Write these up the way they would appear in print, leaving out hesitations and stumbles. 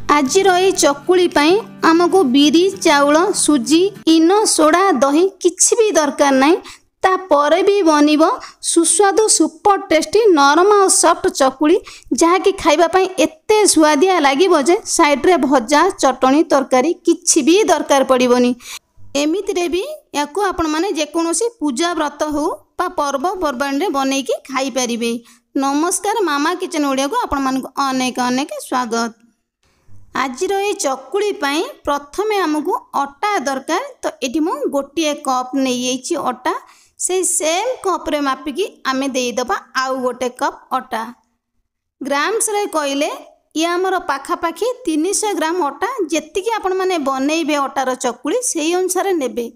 आजिर ये चकुली आमको बिरी चाउल सुजी इनो सोडा दही किछि भी दरकार नहीं तापर भी बनिब सुस्वादु सुपर टेस्टी नरम और सॉफ्ट चकुली जहाँकि खाइबापी एते सुआदिया लगे जे साइड्रे भजा चटनी तरकारी किछि भी दरकार पड़ोनी। एमितिरे भी या आपण मैंने जेकोसी पूजा व्रत हो पर्वपर्वाणी बनईकी खाई पारिबे। नमस्कार मामा किचन ओडिया को आपण मानक अनेक अनेक स्वागत। आजिर ये चकुली प्रथमे आमको अटा दरकार तो ये मु गोटे कप नहीं अटा से सेम कप रे मापिकी आमे देदबा आउ गोटे कप अटा। ग्राम्स रे कहले ये आमर पाखापाखि 300 ग्राम अटा जेतिकी आपण माने बनइबे अटार चकुली से अनुसार नेबे।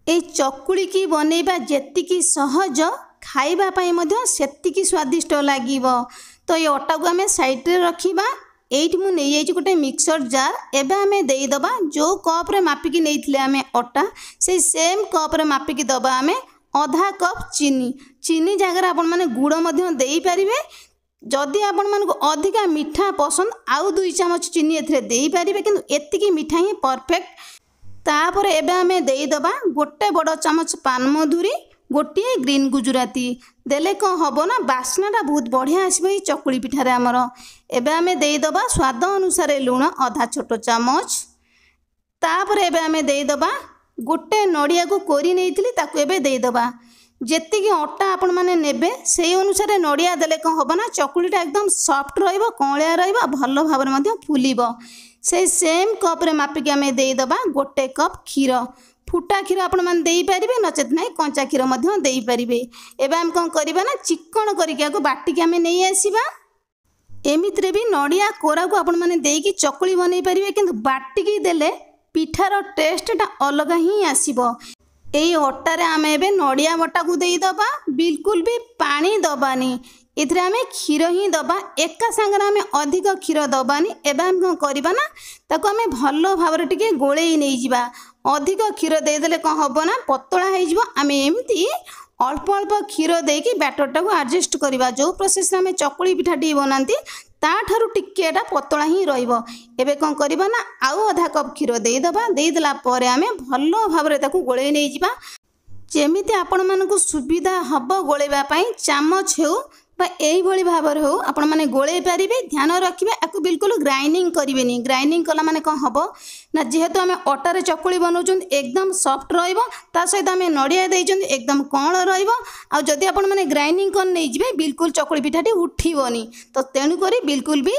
ए चकुली की बनइबा जेतिकी सहज खाइबा पई मध्य सेतिकी स्वादिष्ट लागिबो। तो ये अटा को आमे साइड रे रखिबा। एइट मु नहीं जाइछि गोटे मिक्सर जार एबे आमे देई दबा जो कप रे मापिकी नैथिले आमे अटा से सेम कप रे मापिकी दबा आमे आधा कप चीनी। चीनी जगह आपण माने गुड़ मध्य देई परिबे। जदि आपण मानको अधिका मीठा पसंद आउ 2 चमच चीनी एथरे देई परिबे किंतु एतिकी मीठा ही परफेक्ट। तापर एबे आमे देई दबा गोटे बड़ चमच पान मधुरी गोटे ग्रीन गुजराती देले कौन हम ना बास्नाटा बहुत बढ़िया आसो ये चकुली पिठारे आमर। एबे आमे देई दबा स्वाद अनुसार लुण आधा छोट चमच। तापर एबे आमे देई दबा गोटे नड़िया को कोरी नैथिली ताकू एबे देई दबा। जेतिकी अटा आपण माने नेबे से अनुसार नड़िया देले कौन हम ना चकुलीटा एकदम सॉफ्ट रहिबो कौलिया रहिबो भल भाबरे मध्य फुलिबो। से सेम कप रे मापिकी आमे देई दबा गोटे कप क्षीर। फुटा क्षीर आपण माने देई परिबे नचेत नाही कंचा क्षीर मध्य देई परिबे। एबे हम कोन करिबा ना चिकन करिके आको बाटिके आमे नै आसीबा। एमित्रे भी नड़िया कोरा को आपण माने देई की चकुली बनै परिबे किंतु बाटिकी देले पिठार टेस्टटा अलग ही आसीबो। एई अटा रे आमे एबे नड़िया बटा को देई दबा बिल्कुल भी पानी दबानी। इथरे आमे क्षीर ही दबा एका संगे आमे अधिक क्षीर दबानी। एबे हम कोन करिबा ना ताको आमे भलो भाबरे टिके गोळेई नै जिबा। अधिक क्षीर देदेले कौन हम ना पतला हो आमे एमती अल्प अल्प क्षीर देकी बैटरटा को एडजस्ट करवा। जो प्रोसेस आमे चकुली पिठाटी बनाती ताठारु टिकेटा पतला ही रहिबो। एबे कौन करबा ना आउ आधा कप क्षीर देदबा। देदेला परे आमे भलो भाबरे ताकू गोळेई नै जिबा। जेमिति आपण मानकु सुविधा हबो गोळेबा पई चामच हेउ बा एई भली भाबर हो आपण माने गोळे पारिबे। ध्यान रखिबे आकु बिल्कुल ग्राइंडिंग करिवेनी। ग्राइंडिंग कला माने कौन हबो ना जेहेतु आमे अटारे चकुली बनाउछन एकदम सॉफ्ट रहिबो ता सहित आमे नड़िया देइछन एकदम कण रहिबो। आ जदि आपण माने ग्राइंडिंग कर नै जिबे बिल्कुल चकुली पिठाटी उठिबोनी। तो तेनु करी बिल्कुल भी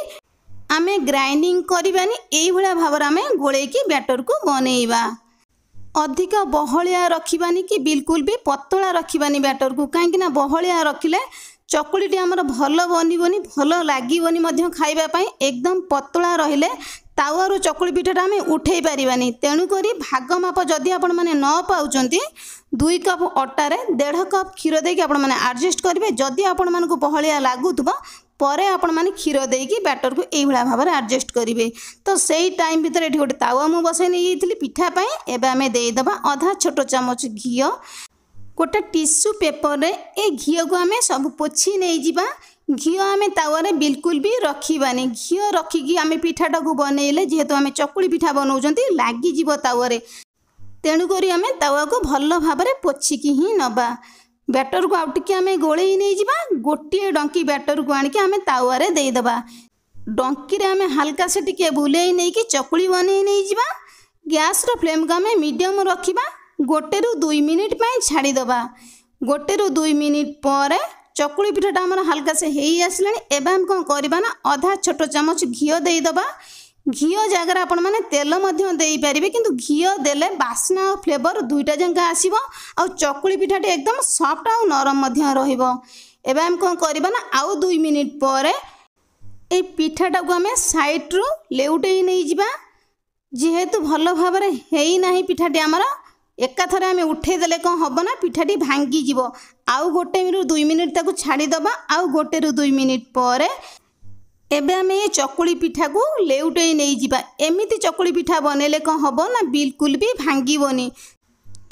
आमे ग्राइंडिंग करिबानी। एई भला भाबर आमे गोळे की बैटर को बनेइबा। अधिक बहलिया रखिबानी कि बिल्कुल भी पतला रखिबानी बैटर को। काहेकि ना बहलिया रखिले चकुलीटी आमर भल बनबनी भल लगे खाइबा पई। एकदम पतला रहिले तावारू चकुली पिठाटा आमे उठेई पारिबानी। तेणु करी भाग माप जदि आपण माने न पाउचंती 2 कप अटारे 1.5 कप क्षीर देकी आपण माने एडजस्ट करिवे। जदि आपण मानकु बहलिया लागुथबो परे आपण माने क्षीर देकी बैटर को एई भला भाबरे एडजस्ट करिवे। तो सेई टाइम भितर एठी गोटे तावा मु बसै नै येथिली पिठा पई। एबे आमे देई दबा आधा छोट चमच घी। गोटे टिश्यू पेपर रे ए घी को आमे सब पोछि नै जिबा। घी आमे तावारे बिल्कुल भी रखिबानी। घी रखिकी आमे पिठाटा को बनैले जेहेतु आमे चकुली पिठा बनाउचंती लागी जिवो तावारे। तेणु करी आमे तावा को भल भाबरे पोछिकी ही नबा। बैटर को आउटिके आमे गोळेई नै जिबा। गोटिए डंकी बैटर को आनिके आमे तावारे देई दबा। डंकी रे आमे हल्का से टिके बुलेई नै कि चकुली बनै नै जिबा। गैस रो फ्लेम को आमे मीडियम रखिबा। 1 ରୁ 2 मिनिट पई छाड़ी दबा। 1 ରୁ 2 मिनिट पर चकुली पिठाटा हमर हल्का से हेई आसलानी। एबे हम कोन करबा ना आधा छोट चमच घी देई दबा। घी जगह आपण माने तेल मध्य देई परिबे किंतु घी देले बास्ना और फ्लेवर दुईटा जंगा आसीबो आ चकुली पिठाटी एकदम सॉफ्ट और नरम मध्य रहिबो। एबे हम कोन करबा ना आउ 2 मिनिट पर ए पिठाटा को हमें साइड रो लेउटेई नै जिबा। जेहेतु भल भाबरे हेई नाही पिठाटी हमर एका थरे आमे उठे देले कौन हम ना पिठाटी भांगी जीवो। आउ 1 ରୁ 2 मिनिट ताकू छाड़ी दबा। आउ 1 ରୁ 2 मिनिट पर एबे आमे ये चकुली पिठा को लेउटेई नै जिबा। एमिति चकुली पिठा बनेले कौन हम ना बिल्कुल भी भांगीबोनी।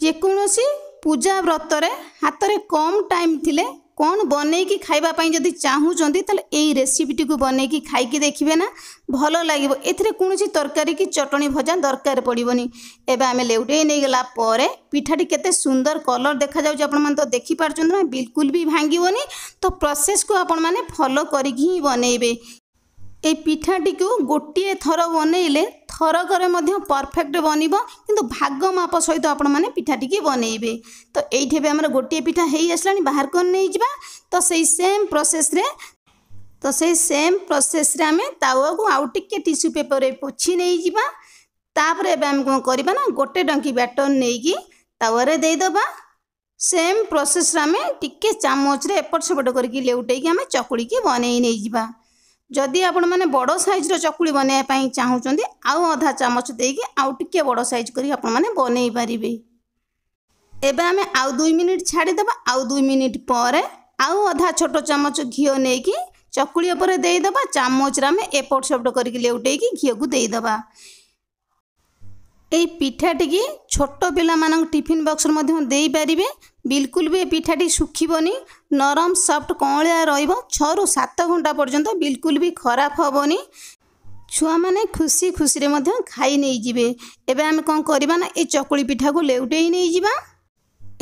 जेकोसी पूजा व्रत रे हाथ रे कम टाइम थिले कौन बनईकी खाइबापी जदि चाहूँगी ताले यही रेसिपीटी को बनईकी खाइकी देखिए ना भल लगे। एथिरे कौन तरकारी कि चटनी भजा दरकार पड़ोनी। एबे आमे लेउटे नहीं गला पर पिठाटी केते सुंदर कलर देखा जाउछ आपण माने तो देखि पारछन ना बिल्कुल भी भांगिबोनी। तो प्रोसेस को आपण माने फॉलो करिक ही बनइबे। ए पिठाटी को गोटे थर बनइले थरकर मध्य परफेक्ट बनिबो किंतु भाग माप सहित आपण माने पिठाटी की बनइबे। तो एइठे बे हमर गोटे पिठा हेई आसलानी बाहर कर नै जिबा। तो सेही सेम प्रोसेस रे आमे तावा को आउ टिके टिश्यू पेपर रे पोछि नै जिबा। तापर एबे हम कोन करबा ना गोटे डंकी बैटर नेकी तावा रे देई दबा। सेम प्रोसेस रे आमे टिके चामच रे एपट सेपट करके लेउटेई कि आमे चकुली की बनै नै जिबा। जदि आपण माने बड़ साइज रो चकुली बनाया पई चाहूचंदी आउ आधा चामच देकी आउ टिके बड़ साइज करी आपण माने बनै परिबे। एबे आमे आउ 2 मिनिट छाडी दबा। आउ 2 मिनिट पर आउ आधा छोटो चामच घिओ नेकी चकुली ऊपर देई दबा। चामच रे आमे एपट सेपट करके लेउटेई कि घिओ को देई दबा। ए पिठाटी की छोट पिला मानक टिफिन बॉक्स रे मध्य देई परिबे। बिल्कुल भी पिठाटी सुखीबनी नरम सॉफ्ट कौलिया रहिबो। 6 ରୁ 7 घंटा पर्यंत बिल्कुल भी खराब होबनी। छुआ माने खुशी खुशी रे मध्य खाई नै जिवे। एबे हम कोन करबा ना ए चकुली पिठा को लेउटेई नै जिबा।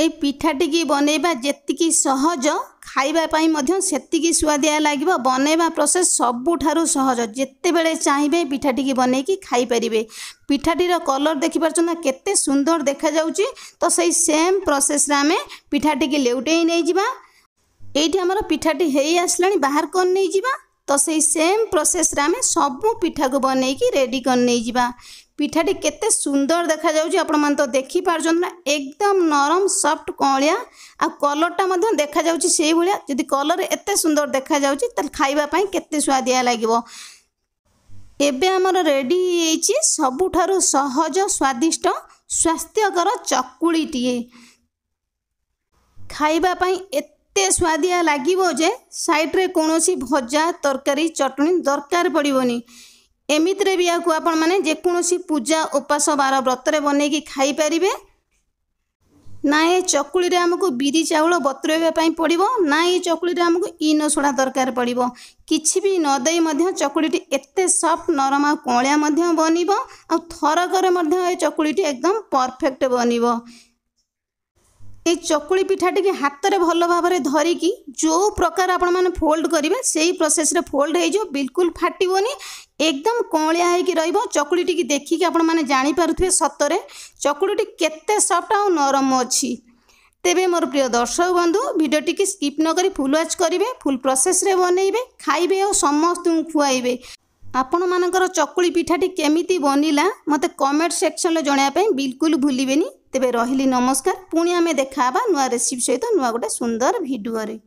ए पिठाटी की बनैबा जेतिकी सहज खाइबा पई मध्य सेतिकी स्वादिया लागिबो। बनैबा प्रोसेस सबुठारु सहज। जेते बेले चाहिबे पिठाटी की बनैकी खाई परिबे। पिठाटीर कलर देखि पारछन ना केते सुंदर देखा जाउची। तो सही सेम प्रोसेस रे आमे पिठाटी की लेउटेई नै जिबा। एइठी हमर पिठाटी हेई आसलानी बाहर कर नै जिबा। तो सही सेम प्रोसेस रे आमे सबु पिठा को बनैकी रेडी कर नै जिबा। पिठाटी केते सुंदर देखा जाउची आपण मान तो देखि पारछन ना एकदम नरम सॉफ्ट कौलिया आ कलरटा मध्य देखा जाउची सेही भलिया। जदि कलर एते सुंदर देखा जाउची त खाइबा पई केते स्वादिया लागिबो। एबे हमर रेडी हेइची सबुठारु सहज स्वादिष्ट स्वास्थ्यकर चकुलीटीए। खाइबा पई एते स्वादिया लागिबो जे साइड रे कोनोसी भजा तरकारी चटनी दरकार पड़िबोनी। एमितरे भी याकू आपण माने जेकोसी पूजा उपास बार व्रत रे बनैकी खाई परिबे। ना ये चकुली रे हमको बिरी चाउल बतुरेबा पई पड़िबो ना ये चकुली रे हमको इनो सोडा दरकार पड़िबो। किछि भी न देई मध्य चकुलीटी एते सॉफ्ट नरम आ कौलिया मध्य बनिबो। आ थरकर मध्य ए चकुलीटी एकदम परफेक्ट बनिबो। ए चकुली पिठाटी के हाथ रे भल भाव रे धरिकी जो प्रकार आपण माने फोल्ड करिवे सेही प्रोसेस रे फोल्ड हे जो बिल्कुल फाटिबोनी। एकदम कौलिया है कि रहिबो। चकुलीटी की देखिके आपण माने जानि पारुथबे सतरे चकुलीटी केते सॉफ्ट आ नरम अछि। तेबे मोर प्रिय दर्शक बंधु वीडियोटी की स्किप न करी फुल वॉच करिवे। फुल प्रोसेस रे बनइबे खाइबे और समस्त खुआइबे। आपण मानकर चकुली पिठाटी केमिति बनिला मते कमेंट सेक्शन रे जणाया पई बिल्कुल भूलिबेनी। तेबे रहिली नमस्कार। पुणी आमे देखाबा नुआ रेसिपी सहित नुआ गोटे सुंदर वीडियो रे।